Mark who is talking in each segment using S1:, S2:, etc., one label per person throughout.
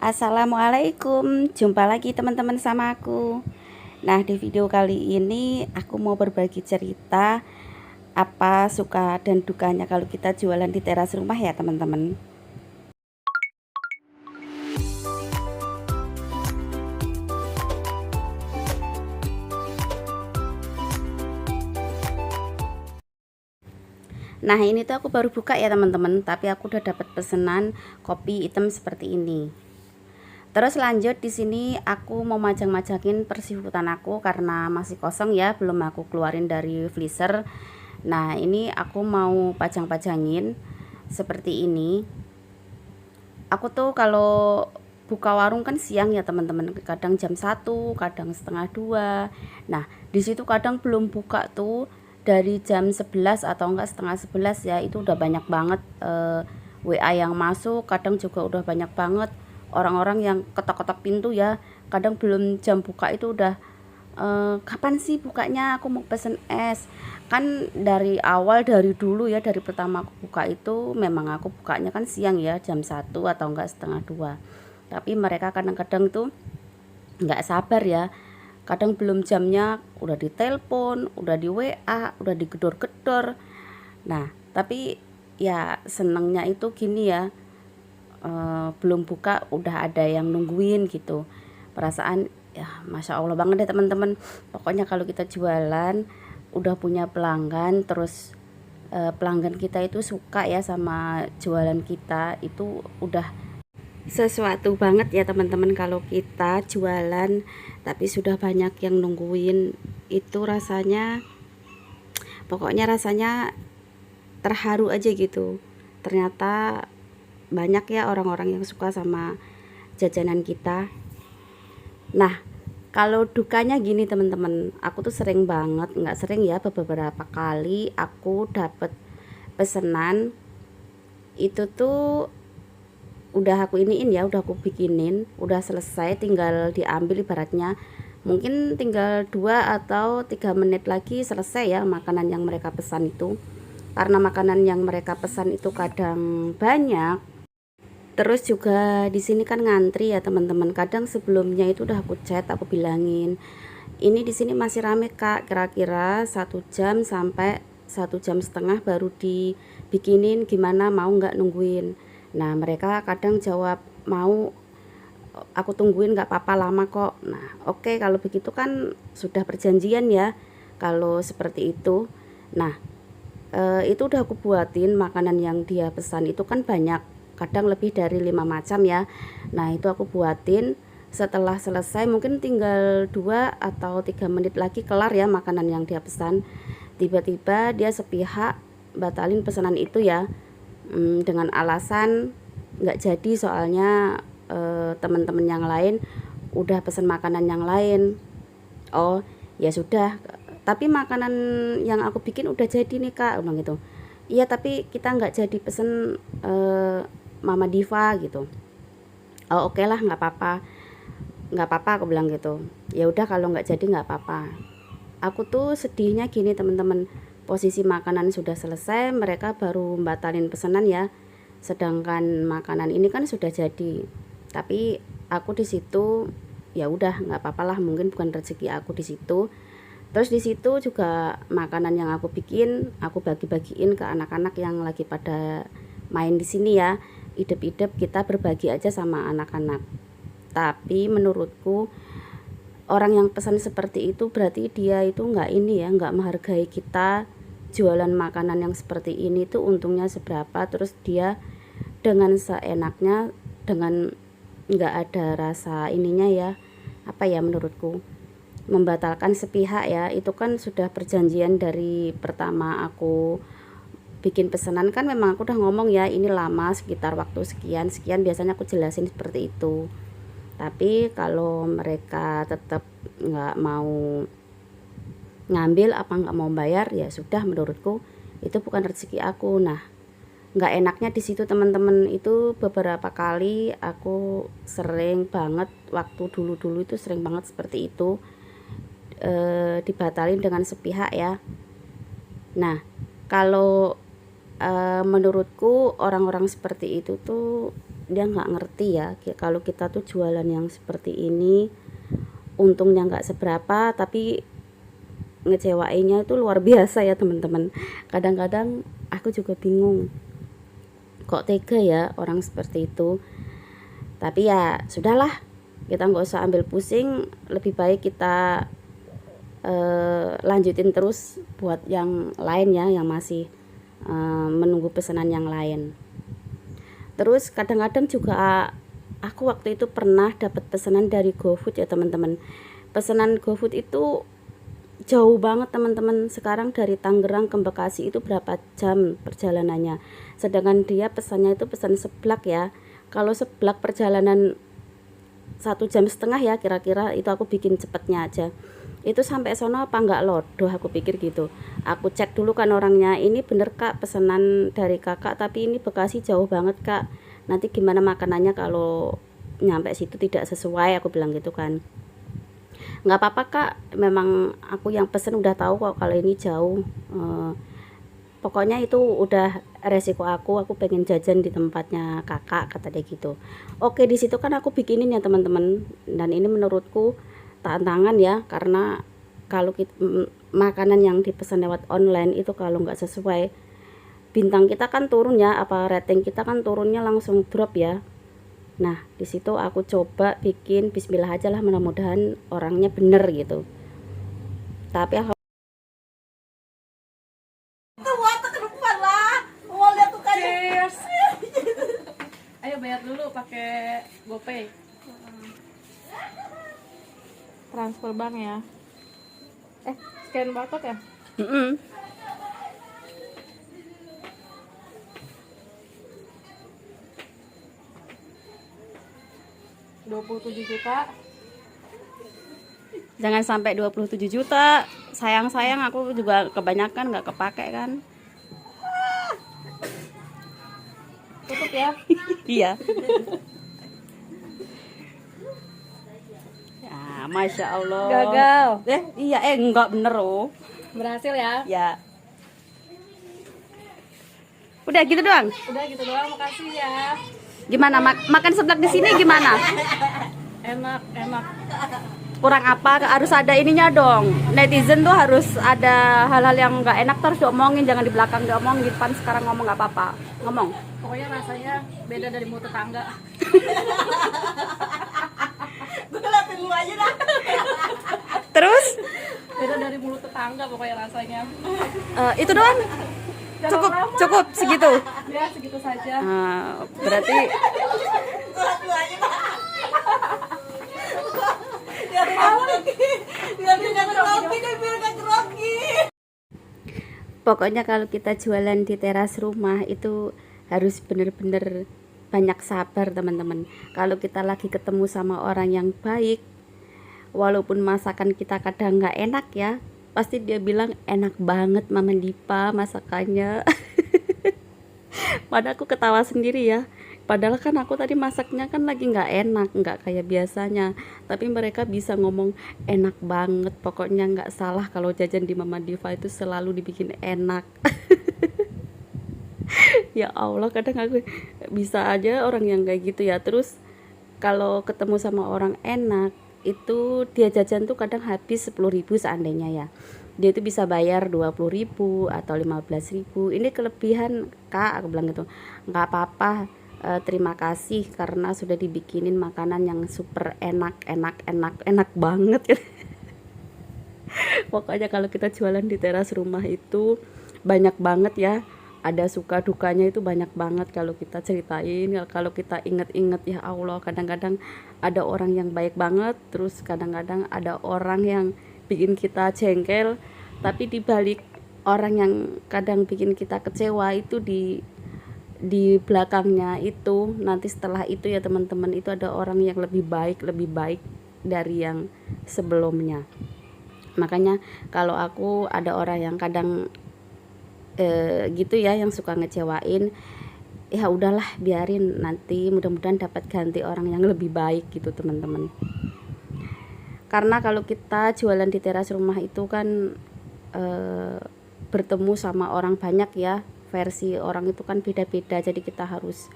S1: Assalamualaikum, jumpa lagi teman-teman sama aku. Nah, di video kali ini aku mau berbagi cerita apa suka dan dukanya kalau kita jualan di teras rumah ya teman-teman. Nah, ini tuh aku baru buka ya teman-teman, tapi aku udah dapat pesanan kopi hitam seperti ini. Terus lanjut di sini aku mau majang-majangin persihutan aku karena masih kosong ya, belum aku keluarin dari freezer. Nah, ini aku mau pajang-pajangin seperti ini. Aku tuh kalau buka warung kan siang ya teman-teman, kadang jam 1, kadang setengah 2. Nah, di situ kadang belum buka tuh dari jam 11 atau enggak setengah 11 ya, itu udah banyak banget WA yang masuk, kadang juga udah banyak banget orang-orang yang ketok-ketok pintu ya. Kadang belum jam buka itu udah kapan sih bukanya, aku mau pesen es. Kan dari awal, dari dulu ya, dari pertama aku buka itu memang aku bukanya kan siang ya, jam 1 atau enggak setengah 2. Tapi mereka kadang-kadang tuh nggak sabar ya, kadang belum jamnya udah ditelepon, udah di WA, udah digedor-gedor. Nah, tapi ya senengnya itu gini ya, belum buka udah ada yang nungguin gitu. Perasaan ya Masya Allah banget deh teman-teman. Pokoknya kalau kita jualan udah punya pelanggan, terus pelanggan kita itu suka ya sama jualan kita, itu udah sesuatu banget ya teman-teman. Kalau kita jualan tapi sudah banyak yang nungguin, itu rasanya, pokoknya rasanya terharu aja gitu. Ternyata banyak ya orang-orang yang suka sama jajanan kita. Nah, kalau dukanya gini teman-teman, aku tuh sering banget, nggak sering ya, beberapa kali aku dapet pesanan itu tuh udah aku iniin ya, udah aku bikinin, udah selesai, tinggal diambil ibaratnya. Mungkin tinggal 2 atau 3 menit lagi selesai ya makanan yang mereka pesan itu. Karena makanan yang mereka pesan itu kadang banyak. Terus juga di sini kan ngantri ya teman-teman. Kadang sebelumnya itu udah aku chat, aku bilangin, ini di sini masih rame Kak, kira-kira 1 jam sampai 1 jam setengah baru dibikinin, gimana mau nggak nungguin. Nah mereka kadang jawab mau, aku tungguin nggak apa-apa, lama kok. Nah oke, kalau begitu kan sudah perjanjian ya kalau seperti itu. Nah itu udah aku buatin makanan yang dia pesan itu kan banyak, kadang lebih dari 5 macam ya. Nah itu aku buatin, setelah selesai mungkin tinggal 2 atau 3 menit lagi kelar ya makanan yang dia pesan. Tiba-tiba dia sepihak batalin pesanan itu ya, dengan alasan nggak jadi, soalnya teman-teman yang lain udah pesan makanan yang lain. Oh ya sudah, tapi makanan yang aku bikin udah jadi nih Kak, bilang gitu. Iya tapi kita nggak jadi pesen Mama Diva gitu. Oh oke lah, nggak apa-apa, nggak apa-apa aku bilang gitu. Ya udah kalau nggak jadi nggak apa-apa. Aku tuh sedihnya gini teman-teman, posisi makanan sudah selesai, mereka baru batalin pesanan ya, sedangkan makanan ini kan sudah jadi. Tapi aku di situ ya udah nggak apa-apa lah, mungkin bukan rezeki aku di situ. Terus di situ juga makanan yang aku bikin, aku bagi-bagiin ke anak-anak yang lagi pada main di sini ya. Idep-idep kita berbagi aja sama anak-anak. Tapi menurutku orang yang pesan seperti itu berarti dia itu nggak ini ya, nggak menghargai kita. Jualan makanan yang seperti ini tuh untungnya seberapa, terus dia dengan seenaknya, dengan nggak ada rasa ininya ya, apa ya, menurutku membatalkan sepihak ya. Itu kan sudah perjanjian dari pertama aku bikin pesanan, kan memang aku udah ngomong ya ini lama, sekitar waktu sekian sekian, biasanya aku jelasin seperti itu. Tapi kalau mereka tetap nggak mau ngambil apa nggak mau bayar, ya sudah, menurutku itu bukan rezeki aku. Nah nggak enaknya di situ teman-teman, itu beberapa kali aku sering banget, waktu dulu-dulu itu sering banget seperti itu, dibatalin dengan sepihak ya. Nah kalau menurutku orang-orang seperti itu tuh dia nggak ngerti ya kalau kita tuh jualan yang seperti ini untungnya nggak seberapa tapi ngecewainnya itu luar biasa ya teman-teman. Kadang-kadang aku juga bingung kok tega ya orang seperti itu. Tapi ya sudahlah, kita nggak usah ambil pusing, lebih baik kita lanjutin terus buat yang lain ya, yang masih menunggu pesanan yang lain. Terus kadang-kadang juga aku waktu itu pernah dapat pesanan dari GoFood ya teman-teman. Pesanan GoFood itu jauh banget teman-teman. Sekarang dari Tangerang ke Bekasi itu berapa jam perjalanannya, sedangkan dia pesannya itu pesan seblak ya. Kalau seblak perjalanan 1,5 jam ya kira-kira, itu aku bikin cepetnya aja. Itu sampai sono apa enggak lodoh, aku pikir gitu. Aku cek dulu kan orangnya, ini bener kak pesanan dari kakak, tapi ini Bekasi jauh banget kak, nanti gimana makanannya kalau nyampe situ tidak sesuai, aku bilang gitu kan. Nggak apa-apa kak, memang aku yang pesen udah tahu kok kalau ini jauh. Pokoknya itu udah resiko aku pengen jajan di tempatnya kakak, kata dia gitu. Oke, di situ kan aku bikinin ya teman-teman, dan ini menurutku tantangan ya, karena kalau kita, makanan yang dipesan lewat online itu kalau nggak sesuai, bintang kita kan turun ya, apa rating kita kan turunnya langsung drop ya. Nah di situ aku coba bikin bismillah aja lah, mudah-mudahan orangnya bener gitu. Tapi
S2: cheers. Ayo bayar dulu pakai GoPay. Transfer bank ya. Scan barcode ya? 27 juta.
S1: jangan sampai 27 juta, sayang aku juga kebanyakan nggak kepake kan.
S2: Tutup ya.
S1: Iya. Ya, masya Allah.
S2: Gagal.
S1: Iya, enggak bener oh.
S2: Berhasil ya.
S1: Ya. Udah gitu doang.
S2: Udah gitu doang, makasih ya.
S1: Gimana makan seblak di sini gimana?
S2: Enak.
S1: Kurang apa? Harus ada ininya dong. Netizen tuh harus ada hal-hal yang nggak enak terus diomongin, jangan di belakang diomongin, di depan sekarang ngomong nggak apa-apa. Ngomong.
S2: Pokoknya rasanya beda dari mulut tetangga.
S3: Gue ngeliatin lu aja dah.
S1: Terus
S2: Beda dari mulut tetangga pokoknya rasanya.
S1: itu doang. Cukup segitu.
S2: Ya segitu saja.
S1: Berarti
S3: Ngeliat lu aja dah. Biar nggak grogi deh, biar nggak grogi.
S1: pokoknya kalau kita jualan di teras rumah itu harus bener-bener banyak sabar teman-teman. Kalau kita lagi ketemu sama orang yang baik, walaupun masakan kita kadang nggak enak ya, pasti dia bilang enak banget Mama Dipa masakannya. Padahal aku ketawa sendiri ya, padahal kan aku tadi masaknya kan lagi nggak enak, nggak kayak biasanya, tapi mereka bisa ngomong enak banget. Pokoknya nggak salah kalau jajan di Mama Diva itu selalu dibikin enak. Ya Allah, kadang aku bisa aja orang yang kayak gitu ya. Terus kalau ketemu sama orang enak itu dia jajan tuh kadang habis 10.000 seandainya ya, dia itu bisa bayar 20.000 atau 15.000. Ini kelebihan kak, aku bilang gitu. Nggak apa-apa, terima kasih karena sudah dibikinin makanan yang super enak banget. Pokoknya kalau kita jualan di teras rumah itu banyak banget ya, ada suka dukanya itu banyak banget kalau kita ceritain. Kalau kita inget-inget ya Allah, kadang-kadang ada orang yang baik banget, terus kadang-kadang ada orang yang bikin kita jengkel, tapi dibalik orang yang kadang bikin kita kecewa itu di belakangnya itu nanti setelah itu ya teman-teman, itu ada orang yang lebih baik dari yang sebelumnya. Makanya kalau aku ada orang yang kadang gitu ya, yang suka ngecewain, ya udahlah biarin, nanti mudah-mudahan dapat ganti orang yang lebih baik gitu teman-teman. Karena kalau kita jualan di teras rumah itu kan bertemu sama orang banyak ya, versi orang itu kan beda-beda, jadi kita harus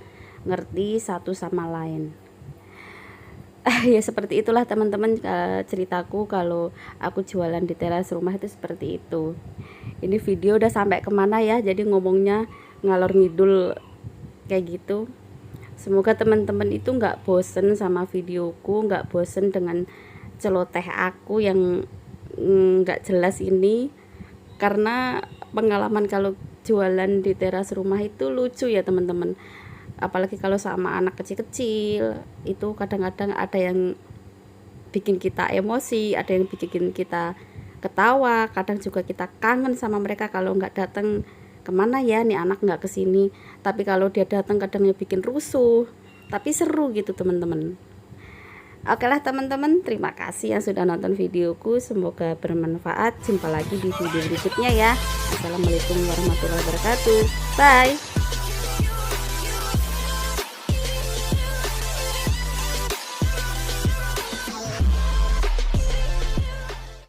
S1: ngerti satu sama lain. Ya seperti itulah teman-teman, ceritaku kalau aku jualan di teras rumah itu seperti itu. Ini video udah sampai kemana ya, jadi ngomongnya ngalor ngidul kayak gitu. Semoga teman-teman itu nggak bosen sama videoku, nggak bosen dengan celoteh aku yang nggak jelas ini, karena pengalaman kalau jualan di teras rumah itu lucu ya teman-teman. Apalagi kalau sama anak kecil-kecil itu kadang-kadang ada yang bikin kita emosi, ada yang bikin kita ketawa, kadang juga kita kangen sama mereka kalau nggak datang. Kemana ya nih anak nggak kesini, tapi kalau dia datang kadangnya bikin rusuh, tapi seru gitu teman-teman. Oke lah teman-teman, terima kasih yang sudah nonton videoku, semoga bermanfaat. Jumpa lagi di video berikutnya ya. Assalamualaikum warahmatullahi wabarakatuh. Bye.